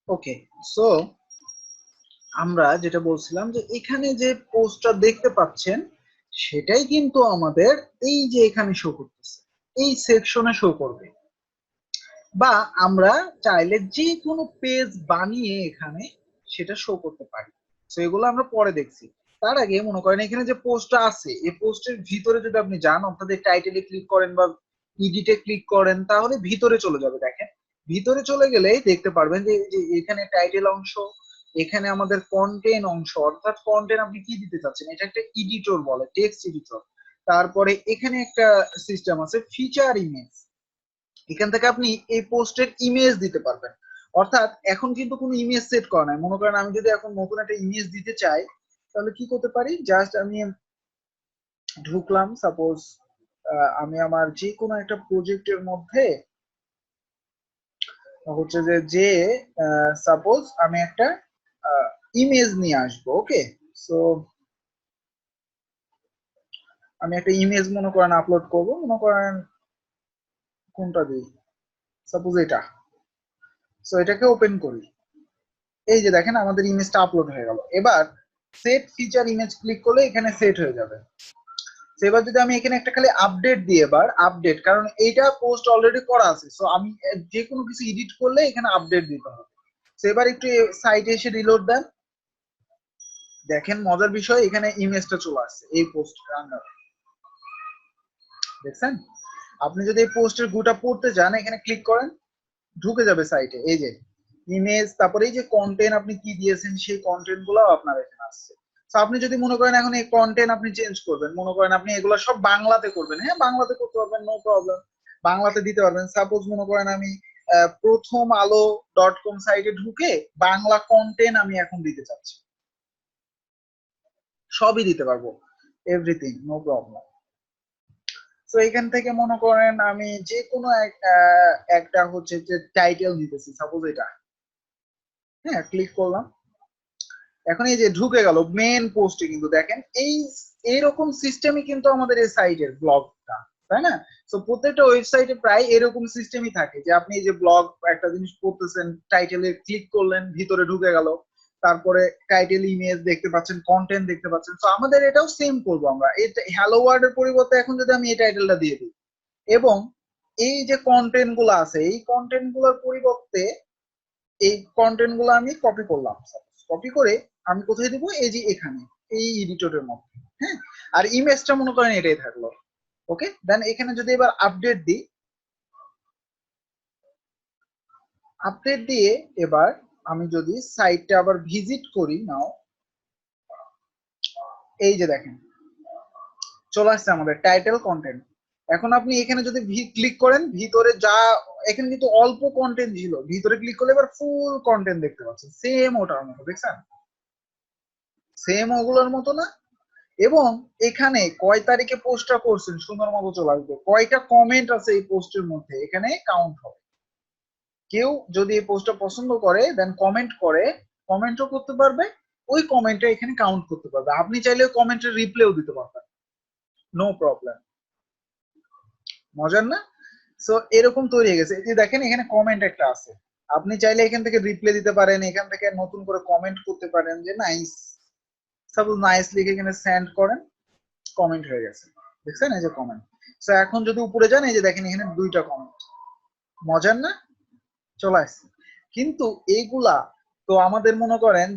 ওকে, so আমরা যেটা বলছিলাম যে এখানে যে পোস্টটা দেখতে পাচ্ছেন সেটাই কিন্তু আমাদের এই যে এখানে শো করতেছে, এই সেকশনে শো করবে। বা আমরা চাইলে যে কোনো পেজ বানিয়ে এখানে সেটা শো করতে পারি। তো এগুলো আমরা পরে দেখছি। তার আগে মনে করেন এখানে যে পোস্টটা আছে, এই পোস্টের ভিতরে যদি আপনি যান, অর্থাৎ টাইটেলে ক্লিক করেন বা ইডিটে ক্লিক করেন, তাহলে ভিতরে চলে যাবে। দেখেন, ভিতরে চলে গেলেই দেখতে পারবেন যে এখানে টাইটেল অংশ, এখানে আমাদের কন্টেন্ট অংশ, অর্থাৎ কন্টেন্ট আপনি কি দিতে চাচ্ছেন, এটা একটা এডিটর বলে, টেক্সট এডিটর। তারপরে এখানে একটা সিস্টেম আছে ফিচার ইমেজ, এখান থেকে আপনি এই পোস্টের ইমেজ দিতে পারবেন। অর্থাৎ এখন কিন্তু কোনো ইমেজ সেট করা নাই। মনে করেন আমি যদি এখন নতুন একটা ইমেজ দিতে চাই, তাহলে কি করতে পারি, জাস্ট আমি ঢুকলাম, সাপোজ আমি আমার যে কোনো একটা প্রজেক্টের মধ্যে হচ্ছে যে সাপোজ আমি একটা ইমেজ নিয়ে আসবো। ওকে, সো আমি একটা ইমেজ মনে করেন আপলোড করব, মনে করেন কোনটা দিই, সাপোজ এটা। সো এটাকে ওপেন করি, এই যে দেখেন আমাদের ইমেজটা আপলোড হয়ে গেল। এবার সেট ফিচার ইমেজ ক্লিক করলে এখানে সেট হয়ে যাবে। এবার যদি আমি এখানে একটা খালি আপডেট দিই, এবার আপডেট, কারণ এইটা পোস্ট অলরেডি করা আছে, সো আমি যে কোনো কিছু এডিট করলে এখানে আপডেট দিতে হবে। এবার একটু সাইটে এসে রিলোড দেন, দেখেন মজার বিষয় এখানে ইমেজটা চলে আসছে এই পোস্ট আন্ডারে। দেখছেন, আপনি যদি এই পোস্টের গুটা পড়তে চান এখানে ক্লিক করেন, ঢুকে যাবে সাইটে, এই যে ইমেজ, তারপরে এই যে কন্টেন্ট আপনি কি দিয়েছেন সেই কন্টেন্ট গুলো আপনার এখানে আসছে। তো আপনি যদি মনে করেন এখন এই কন্টেন্ট আপনি চেঞ্জ করবেন, মনে করেন আপনি এগুলো সব বাংলাতে করবেন, হ্যাঁ বাংলাতে করতে পারবেন, নো প্রবলেম, বাংলাতে দিতে পারবেন। সাপোজ মনে করেন আমি প্রথম আলো .com সাইটে ঢুকে বাংলা কন্টেন্ট আমি এখন দিতে চাচ্ছি, সবই দিতে পারবো, এভরিথিং, নো প্রবলেম। তো এখান থেকে মনে করেন আমি যে কোনো একটা হচ্ছে যে টাইটেল দিতেছি, সাপোজ এটা, হ্যাঁ ক্লিক করলাম, এখন এই যে ঢুকে গেল মেন পোস্টে। কিন্তু দেখেন এইরকম সিস্টেমই কিন্তু আমাদের এই সাইটের ব্লগটা, তাই না? তো প্রত্যেকটা ওয়েবসাইটে প্রায় এরকম সিস্টেমই থাকে যে আপনি এই যে ব্লগ একটা জিনিস পড়তেছেন, টাইটেলে ক্লিক করলেন, ভিতরে ঢুকে গেল, তারপরে টাইটেল ইমেজ দেখতে পাচ্ছেন, কন্টেন্ট দেখতে পাচ্ছেন। তো আমাদের এটাও সেম করবো আমরা, এটা হ্যালো ওয়ার্ল্ড এর পরিবর্তে এখন যদি আমি এই টাইটেলটা দিয়ে দিই, এবং এই যে কন্টেন্ট গুলো আছে এই কন্টেন্ট গুলোর পরিবর্তে এই কন্টেন্ট গুলো আমি কপি করলাম, কপি করে আমি কোথায় দিব, এই যে এখানে এই এডিটরের মধ্যে, হ্যাঁ। আর ইমেজটা মনে করেন এটাই থাকলো। ওকে, দেন এখানে যদি এবার আপডেট দিই, আপডেট দিয়ে এবার আমি যদি সাইটটা আবার ভিজিট করি, নাও এই যে দেখেন চলে আসছে আমাদের টাইটেল কন্টেন্ট। এখন আপনি এখানে যদি ক্লিক করেন, ভিতরে যা এখানে কিন্তু অল্প কন্টেন্ট ছিল, ভিতরে ক্লিক করলে এবার ফুল কন্টেন্ট দেখতে পাচ্ছেন, সেম ওটার মতো, দেখছেন সেম ওগুলোর মতো না? এবং এখানে কয় তারিখে পোস্টটা করছেন সুন্দর মতো চলে আসবে, কয়টা কমেন্ট আছে এই পোস্টের মধ্যে এখানে কাউন্ট হবে। কেউ যদি এই পোস্টটা পছন্দ করে দেন কমেন্ট করে, কমেন্টও করতে পারবে, ওই কমেন্টটা এখানে কাউন্ট করতে পারবে। আপনি চাইলে কমেন্টের রিপ্লাইও দিতে পারবেন, নো প্রবলেম। মজার না? সো এরকম তৈরি হয়ে গেছে। এই যে দেখেন এখানে কমেন্ট একটা আছে, আপনি চাইলে এখান থেকে রিপ্লাই দিতে পারেন, এখান থেকে নতুন করে কমেন্ট করতে পারেন যে নাইস, সাপোজ নাইস লিখে এখানে সেন্ড করেন, কমেন্ট হয়ে গেছে, দেখছেন এই যে কমেন্ট। তো এখন যদি উপরে যান, এই যে দেখেন এখানে দুইটা কমেন্ট, মজার না? চলে আসছে। কিন্তু এইগুলা তো আমাদের মনে করেন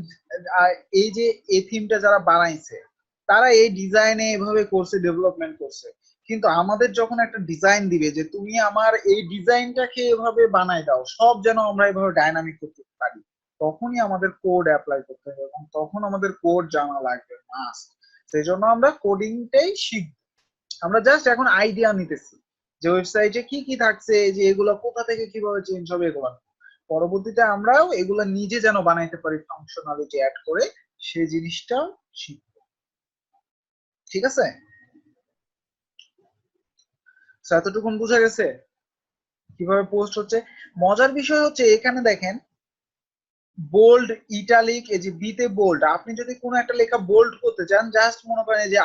এই যে এই থিমটা যারা বানাইছে তারা এই ডিজাইনে এভাবে করছে, ডেভেলপমেন্ট করছে। কিন্তু আমাদের যখন একটা ডিজাইন দিবে যে তুমি আমার এই ডিজাইনটাকে এভাবে বানাই দাও, সব যেন আমরা এভাবে ডাইনামিক করতে পারি, তখনই আমাদের কোড অ্যাপ্লাই করতে হবে এবং তখন আমাদের কোড জানা লাগবে মাস্ট। সেই জন্য আমরা কোডিংটাই শিখব। আমরা জাস্ট এখন আইডিয়া নিতেছি যে ওয়েবসাইটে কি কি থাকছে, যে এগুলো কোথা থেকে কিভাবে চেঞ্জ হবে, এগুলো পরবর্তীতে আমরাও এগুলো নিজে যেন বানাইতে পারি ফাংশনালিটি অ্যাড করে, সেই জিনিসটাও শিখব। ঠিক আছে, এতটুকুন বোঝা গেছে কিভাবে পোস্ট হচ্ছে। মজার বিষয় হচ্ছে এখানে দেখেন বোল্ড, ইটালিক, এই যে বিতে বোল্ড, আপনি যদি কোনো একটা লেখা বোল্ড করতে চান, জাস্ট মনে করেন যে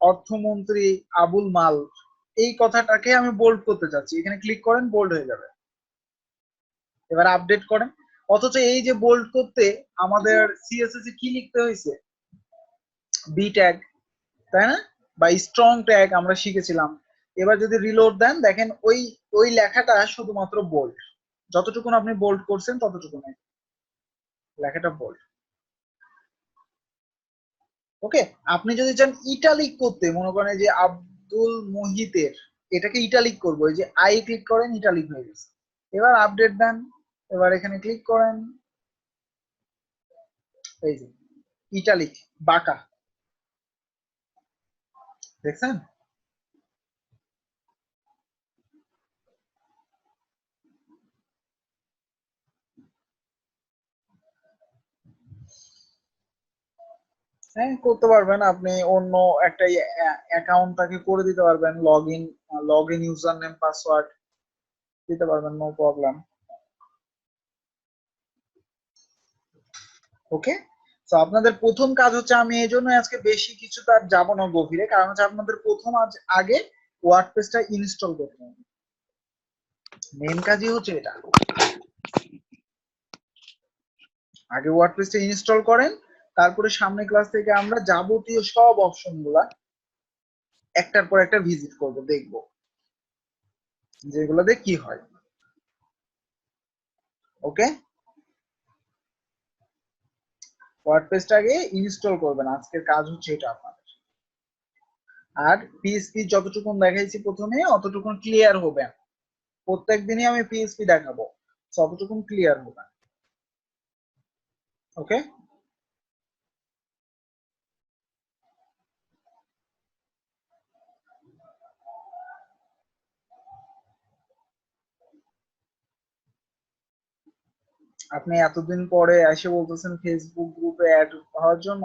অর্থমন্ত্রী আবুল মাল, এই কথাটাকে আমি বোল্ড করতে চাচ্ছি, এখানে ক্লিক করেন, বোল্ড হয়ে যাবে। এবার আপডেট করেন, অথচ এই যে বোল্ড করতে আমাদের সিএসএস এ কি লিখতে হয়েছে, বি ট্যাগ, তাই না, বা স্ট্রং ট্যাগ আমরা শিখেছিলাম। এবার যদি রিলোড দেন দেখেন ওই ওই লেখাটা শুধুমাত্র বোল্ড, যতটুকুন আপনি বোল্ড করছেন ততটুকুন লেখাটা বোল্ড। ওকে, আপনি যদি চান ইটালিক করতে, মনে করেন যে আব্দুল মুহিতের, এটাকে ইটালিক করবো, এই যে আই ক্লিক করেন ইটালিক হয়ে গেছে। এবার আপডেট দেন, এবার এখানে ক্লিক করেন, এই যে ইটালিক বাঁকা, দেখছেন? হ্যাঁ করতে পারবেন, আপনি অন্য একটা অ্যাকাউন্ট তাকে করে দিতে পারবেন, log in user name password দিতে পারবেন, নো প্রবলেম। ওকে, তো আপনাদের প্রথম কাজ হচ্ছে, আমি এই জন্য আজকে বেশি কিছু তার যাবো না গভীরে, কারণ হচ্ছে আপনাদের প্রথম আগে ওয়ার্ডপ্রেসটা ইনস্টল করতে হবে, মেন কাজই হচ্ছে এটা। আগে ওয়ার্ডপ্রেসটা ইনস্টল করেন, তারপরে সামনে ক্লাস থেকে আমরা যাবতীয় সব অপশন গুলা একটার পর একটা ভিজিট করব, দেখব যেগুলোতে কি হয়। ওকে, ওয়ার্ডপ্রেসটা আগে ইনস্টল করবেন, আজকের কাজ হচ্ছে এটা আপনাদের। আর পিএইচপি যতটুকুন দেখাইছি প্রথমে অতটুকুন ক্লিয়ার হবেন, প্রত্যেক দিনই আমি পিএইচপি দেখাবো, ততটুকুন ক্লিয়ার হবেন। ওকে, আপনি এতদিন পরে এসে বলতেছেন ফেসবুক গ্রুপে অ্যাড হওয়ার জন্য।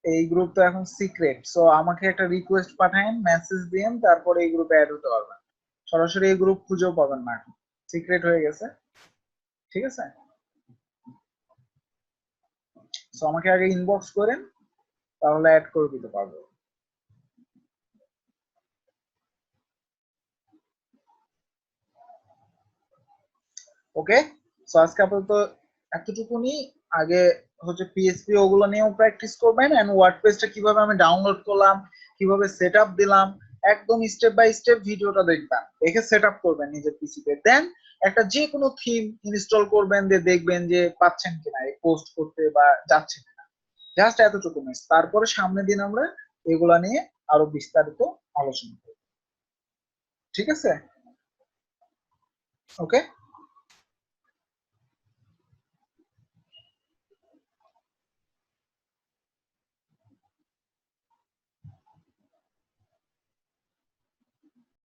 এই গ্রুপ তো এখন সিক্রেট, সো আমাকে একটা রিকোয়েস্ট পাঠান, মেসেজ দিন, তারপরে এই গ্রুপে অ্যাড হতে পারবেন। সরাসরি এই গ্রুপ খুঁজেও পাবেন না, এখন সিক্রেট হয়ে গেছে, ঠিক আছে? সো আমাকে আগে ইনবক্স করেন, তাহলে অ্যাড করে দিতে পারবো। ওকে, সো আজকে আপাতত এতটুকুনি। আগে হচ্ছে পিএইচপি ওগুলো নিয়েও প্র্যাকটিস করবেন, এন্ড ওয়ার্ডপ্রেসটা কিভাবে আমি ডাউনলোড করলাম, কিভাবে সেটআপ দিলাম, একদম স্টেপ বাই স্টেপ ভিডিওটা দেখবেন, দেখে সেটআপ করবেন নিজের পিসিতে। দেন একটা যে কোনো থিম ইনস্টল করবেন, দিয়ে দেখবেন যে পাচ্ছেন কিনা এই পোস্ট করতে বা যাচ্ছে কিনা, জাস্ট এতটুকু মিস। তারপরে সামনের দিন আমরা এগুলা নিয়ে আরো বিস্তারিত আলোচনা করব, ঠিক আছে? ওকে।